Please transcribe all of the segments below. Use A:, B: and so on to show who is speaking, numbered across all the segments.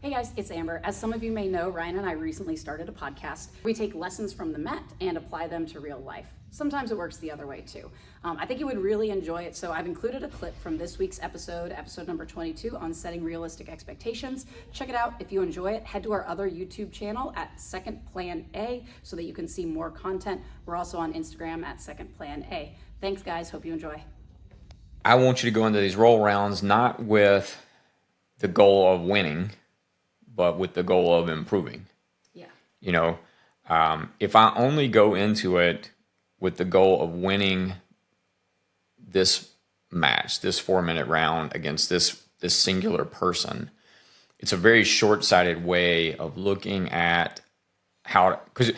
A: Hey guys, it's Amber. As some of you may know, Ryan and I recently started a podcast. We take lessons from the Met and apply them to real life. Sometimes it works the other way too. I think you would really enjoy it, so I've included a clip from this week's episode number 22 on setting realistic expectations. Check it out. If you enjoy it, head to our other YouTube channel at Second Plan A so that you can see more content. We're also on Instagram at Second Plan A. Thanks guys, hope you enjoy.
B: I want you to go into these roll rounds not with the goal of winning, but with the goal of improving.
A: Yeah.
B: You know, if I only go into it with the goal of winning this match, this 4-minute round against this singular person, it's a very short-sighted way of looking at how, because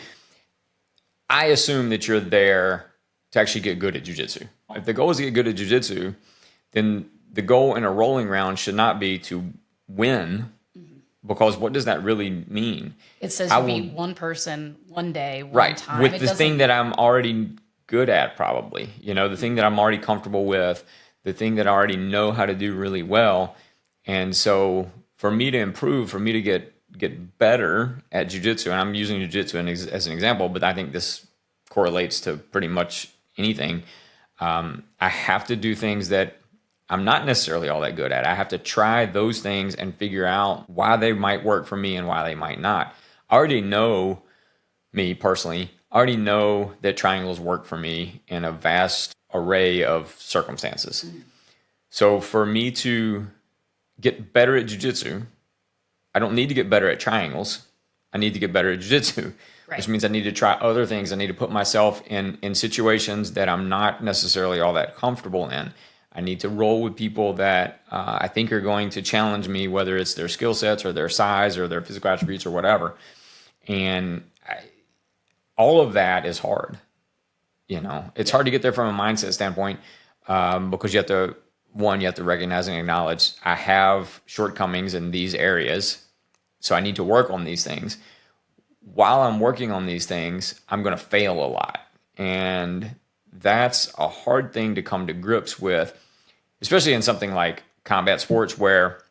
B: I assume that you're there to actually get good at jiu-jitsu. If the goal is to get good at jiu-jitsu, then the goal in a rolling round should not be to win, because what does that really mean?
C: It says you beat one person one day, one time.
B: With the thing that I'm already good at, probably. You know, the thing that I'm already comfortable with, the thing that I already know how to do really well. And so for me to improve, for me to get better at jiu-jitsu, and I'm using jiu-jitsu as an example, but I think this correlates to pretty much anything. I have to do things that I'm not necessarily all that good at. I have to try those things and figure out why they might work for me and why they might not. I already know, me personally, I already know that triangles work for me in a vast array of circumstances. So for me to get better at jiu-jitsu, I don't need to get better at triangles. I need to get better at jiu-jitsu, which means I need to try other things. I need to put myself in situations that I'm not necessarily all that comfortable in. I need to roll with people that I think are going to challenge me, whether it's their skill sets or their size or their physical attributes or whatever. And all of that is hard. You know, it's hard to get there from a mindset standpoint because you have to recognize and acknowledge I have shortcomings in these areas. So I need to work on these things. While I'm working on these things, I'm going to fail a lot. And that's a hard thing to come to grips with, especially in something like combat sports where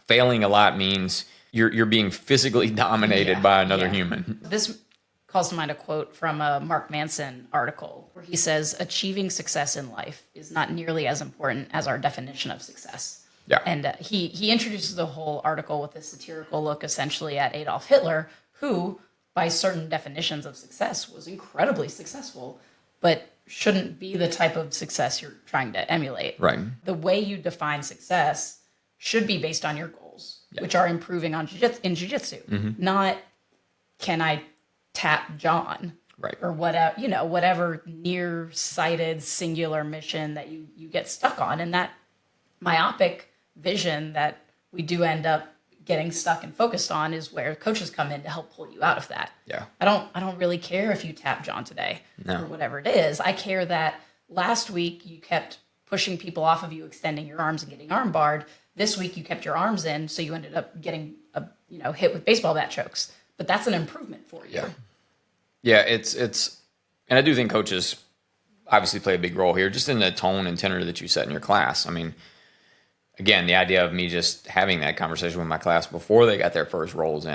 B: failing a lot means you're being physically dominated by another human.
C: This calls to mind a quote from a Mark Manson article where he says, achieving success in life is not nearly as important as our definition of success.
B: Yeah.
C: And he introduces the whole article with a satirical look essentially at Adolf Hitler, who, by certain definitions of success, was incredibly successful, but shouldn't be the type of success you're trying to emulate.
B: Right.
C: The way you define success should be based on your goals, which are improving in jiu-jitsu, not can I tap John, or whatever near-sighted singular mission that you get stuck on, and that myopic vision that we do end up getting stuck and focused on is where coaches come in to help pull you out of that.
B: Yeah.
C: I don't really care if you tap John today or whatever it is. I care that last week you kept pushing people off of you, extending your arms and getting arm barred. This week you kept your arms in, so you ended up getting hit with baseball bat chokes. But that's an improvement for you.
B: Yeah, it's and I do think coaches obviously play a big role here, just in the tone and tenor that you set in your class. I mean, again, the idea of me just having that conversation with my class before they got their first rolls in,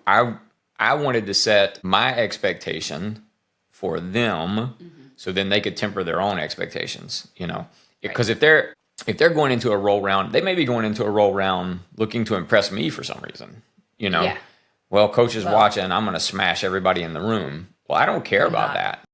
B: I wanted to set my expectation for them so then they could temper their own expectations, you know. Because if they're going into a roll round, they may be going into a roll round looking to impress me for some reason, you know.
C: Yeah.
B: Well, coach is watching, I'm going to smash everybody in the room. Well, I don't care about that.